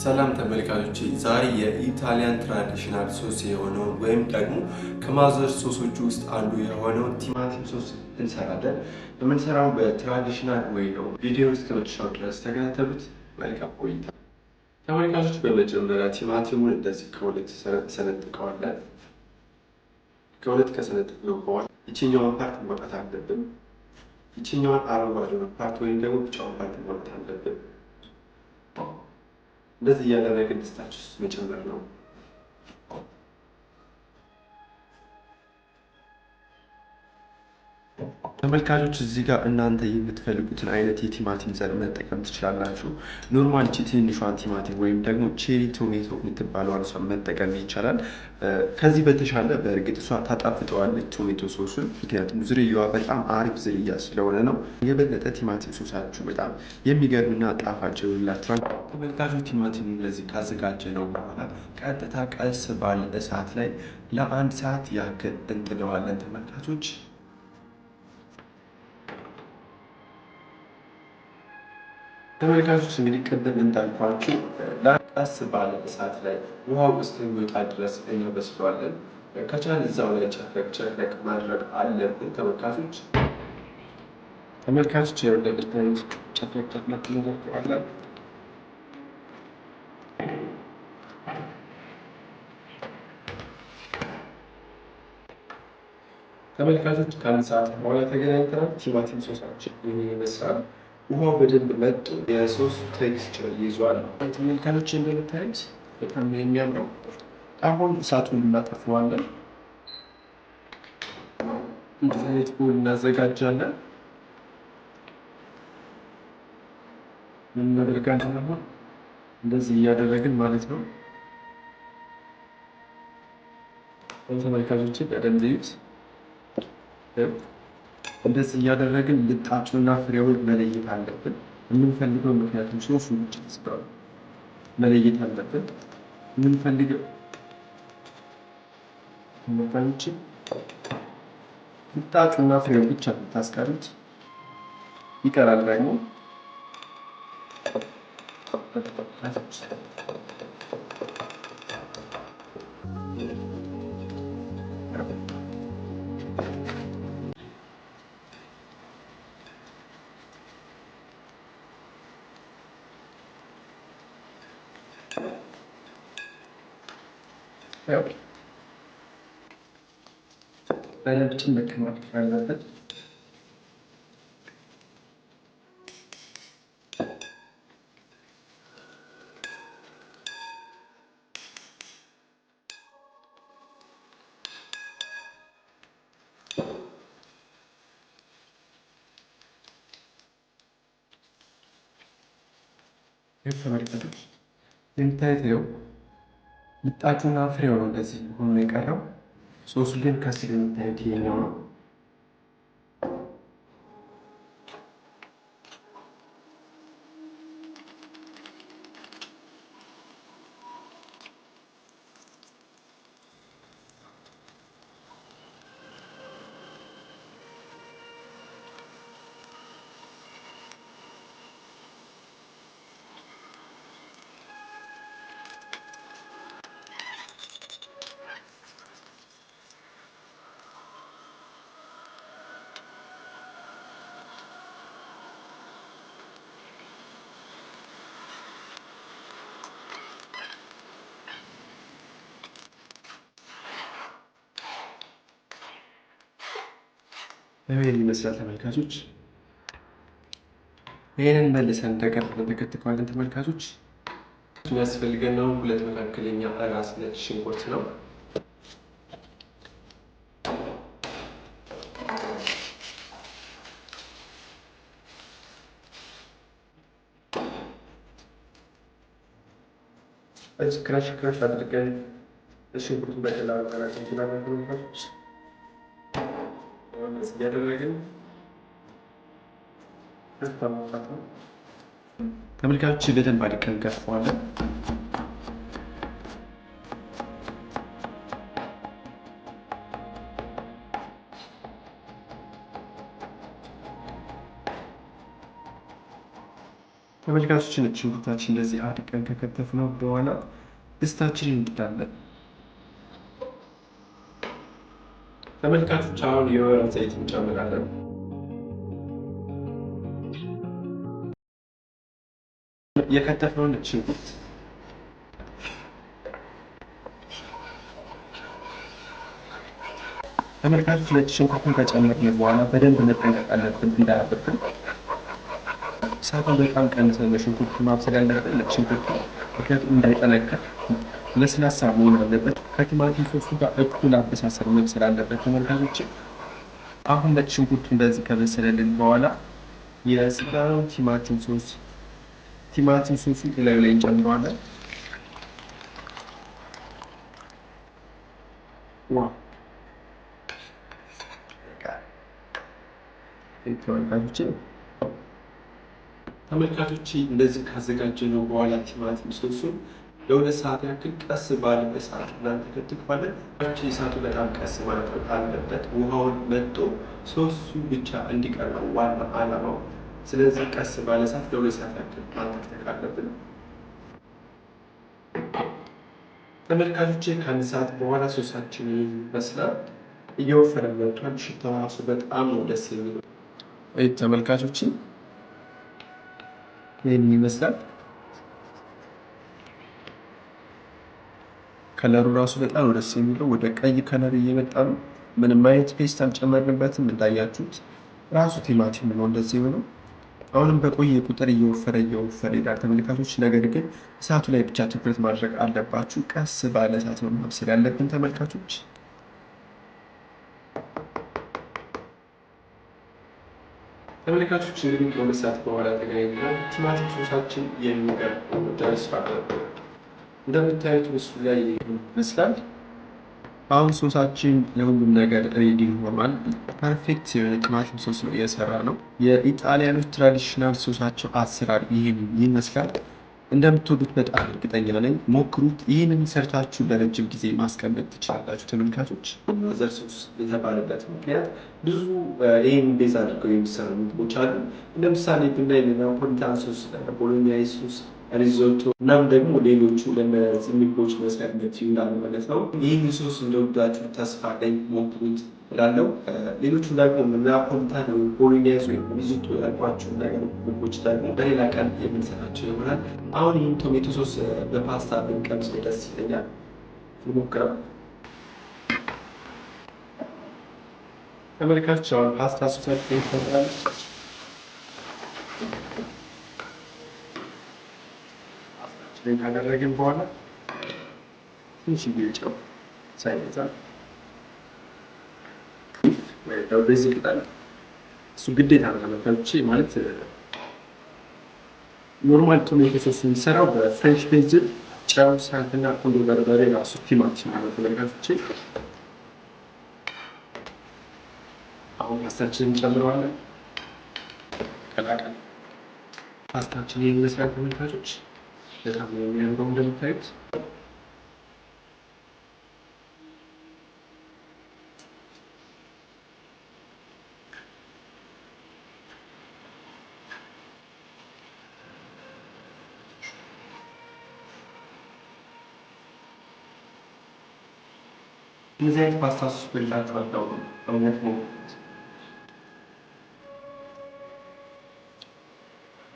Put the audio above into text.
ሰላም ተመልካቾች፣ ዛሬ የኢጣሊያን ትራዲሽናል ሶስ የሆነው ወይም ደግሞ ከማዘር ሶሶች ውስጥ አንዱ የሆነው ቲማቲም ሶስ እንሰራለን። የምንሰራው በትራዲሽናል ወይ ነው። ቪዲዮ እስከ መጨረሻው ድረስ ተከታተሉት። መልካም ቆይታ። ተመልካቾች፣ በመጀመሪያ ቲማቲሙን እንደዚህ ከሁለት ሰነጥቀዋለን። ከሁለት ከሰነጥቀነው በኋላ ይችኛዋን ፓርት ማውጣት አለብን። ይችኛዋን አረንጓዴውን ፓርት ወይም ደግሞ ቢጫውን ፓርት ማውጣት አለብን። እንደዚህ እያደረግን ድስታችን ውስጥ መጨመር ነው። ተመልካቾች እዚህ ጋር እናንተ የምትፈልጉትን አይነት የቲማቲም ዘር መጠቀም ትችላላችሁ። ኖርማል ትንሿን ቲማቲም ወይም ደግሞ ቼሪ ቶሜቶ የምትባለዋን እሷን መጠቀም ይቻላል። ከዚህ በተሻለ በእርግጥ እሷ ታጣፍጠዋለች ቶሜቶ ሶሱን፣ ምክንያቱም ዝርያዋ በጣም አሪፍ ዝርያ ስለሆነ ነው። የበለጠ ቲማቲም ሶሳችሁ በጣም የሚገርምና ጣፋጭ ይሆንላችኋል። ተመልካቾች ቲማቲም እንደዚህ ካዘጋጀ ነው በኋላ ቀጥታ ቀስ ባለ እሳት ላይ ለ1 ሰዓት ያክል እንጥደዋለን። ተመልካቾች እንግዲህ ቅድም እንዳልኳችሁ ቀስ ባለ እሳት ላይ ውሃው እስከሚወጣ ድረስ እናበስለዋለን። ከቻለ እዛው ላይ ጨፍለቅ ማድረግ አለብን። ተመልካቾች እንደምታዩት ጨፍለቅ እናደርገዋለን። ተመልካቾች ከአንድ ሰዓት በኋላ ተገናኝተናል። ቲማቲም ሶሳችን ይመስላል። ውሃው በደንብ መጥቶ የሶስ ቴክስቸር ይዟል። ተመልካቾች እንደምታዩት በጣም የሚያምረው። አሁን እሳቱን እናጠፋዋለን። እንደዚህ አይነት ቦል እናዘጋጃለን። ምን እናደርጋለን አሁን እንደዚህ እያደረግን ማለት ነው። ተመልካቾች በደንብ ይዩት። እንደዚህ እያደረግን ልጣጩና ፍሬውን መለየት አለብን። የምንፈልገው ምክንያቱም ሶሱ ብቻ ስለሆነ መለየት አለብን። የምንፈልገው ተመልካቾች ልጣጩና ፍሬውን ብቻ ብታስቀሩት ይቀራል ደግሞ በደንብ ጭምቅ ማድረግ አለበት። ተመልካቾች የምታዩት ልጣጩና ፍሬው ነው እንደዚህ ሆኖ የቀረው። ሶሱ ግን ከስር የምታዩት ይሄኛው ነው። ይሄን ይመስላል ተመልካቾች። ይሄንን መልሰን ተከትከዋለን ተመልካቾች። የሚያስፈልገን ነው 2 መካከለኛ ራስ ነጭ ሽንኩርት ነው። ክራሽ አድርገን ሽንኩርቱን በቀላሉ መላጥ እንችላለን ተመልካቾች። እያደረግን ተመልካቾች በደንብ አድርገን እንከትፈዋለን። ተመልካቾችን ሽንኩርታችን እንደዚህ አድቀን ከከተፍነው በኋላ ድስታችንን እንጥዳለን። ተመልካቾች አሁን የወይራ ዘይት እንጨምራለን። የከተፍነውን ሽንኩርት ተመልካቾች ነጭ ሽንኩርቱን ከጨመርን በኋላ በደንብ መጠንቀቅ አለብን እንዳያብብን። እሳቱን በጣም ቀንሰን ለሽንኩርቱ ማብሰል ያለብን ነጭ ሽንኩርቱ ምክንያቱም እንዳይጠነከር ለስላሳ መሆን አለበት። ከቲማቲም ሶሱ ጋር እኩል አበሳሰል መብሰል አለበት። ተመልካቾች አሁን ነጭ ሽንኩርቱ እንደዚህ ከበሰለልን በኋላ የስጋውን ቲማቲም ሶሱ ላዩ ላይ እንጨምረዋለን። ተመልካቾች እንደዚህ ካዘጋጀነው በኋላ ቲማቲም ሶሱን ለ2 ሰዓት ያክል ቀስ ባለ እሳት እናንተከትካለን። እሳቱ በጣም ቀስ ማለት አለበት፣ ውሃውን መጥቶ ሶሱ ብቻ እንዲቀር ነው ዋና ዓላማው። ስለዚህ ቀስ ባለ እሳት ለ2 ሰዓት ያክል ማንተክተክ አለብን። ተመልካቾቼ ከ1 ሰዓት በኋላ ሶሳችን ይመስላል፣ እየወፈረ መጥቷል። ሽታው ራሱ በጣም ነው ደስ የሚለው። ተመልካቾች ይህን ይመስላል። ከለሩ ራሱ በጣም ነው ደስ የሚለው፣ ወደ ቀይ ከለር እየመጣ ነው። ምንም አይነት ፔስት አልጨመርንበትም። እንዳያችሁት ራሱ ቲማቲም ነው እንደዚህ ሆኖ። አሁንም በቆየ ቁጥር እየወፈረ ይሄዳል ተመልካቾች። ነገር ግን እሳቱ ላይ ብቻ ትኩረት ማድረግ አለባችሁ። ቀስ ባለ እሳት ነው ማብሰል ያለብን ተመልካቾች። ተመልካቾች እንግዲህ ከ2 ሰዓት በኋላ ተገናኝተናል። ቲማቲም ሶሳችን የሚገርም ደርሷል። እንደምታዩት ምስሉ ላይ ይመስላል። አሁን ሶሳችን ለሁሉም ነገር ሬዲ ሆኗል። ፐርፌክት የሆነ ቲማቲም ሶስ ነው እየሰራ ነው። የኢጣሊያኖች ትራዲሽናል ሶሳቸው አሰራር ይህን ይመስላል። እንደምትወዱት በጣም እርግጠኛ ነኝ። ሞክሩት። ይህንን ሰርታችሁ ለረጅም ጊዜ ማስቀመጥ ትችላላችሁ ተመልካቾች። ዘር ሶስ የተባለበት ምክንያት ብዙ ይህን ቤዝ አድርገው የሚሰሩ ምግቦች አሉ። ለምሳሌ ብናይ ናፖሊታን ሶስ፣ ቦሎኛይዝ ሶስ፣ ሪዞቶ እናም ደግሞ ሌሎቹ ለእነዚህ ምግቦች መስሪያነት ይውላሉ ማለት ነው። ይህን ሶስ እንደወዳችሁ ተስፋ አለኝ። ሞክሩት እላለሁ። ሌሎቹ ደግሞ ናፖሊታን ወይ ቦሎኛይዝ ወይ ሪዞቶ ያልኳቸው ነገር ምግቦች ደግሞ በሌላ ቀን የምንሰራቸው ይሆናል። አሁን ይህን ቶሜቶ ሶስ በፓስታ ብንቀምሰው ደስ ይለኛል። ሞክረው ተመልካቾች። አሁን ፓስታ ሶሳችን ይፈጥራል። ፓስታችንን ካደረግን በኋላ ትንሽ ጨው ሳይበዛ በዚህ ቅጠል እሱ ግዴታ ነው ተመልካቾች። ማለት ኖርማል ቶሜቶ ሶስ የሚሰራው በፍሬሽ ቤዝል፣ ጨው፣ ሳልትና ቁንዶ በርበሬ ራሱ ቲማቲም ነው ተመልካቾች። አሁን ፓስታችንን እንጨምረዋለን። ቀላቀል ፓስታችን ይህን ይመስላል ተመልካቾች። በጣም ነው የሚያምረው እንደምታዩት። እንደዚህ አይነት ፓስታ ሶስ በላችሁ አታውቁም? እውነት ነው።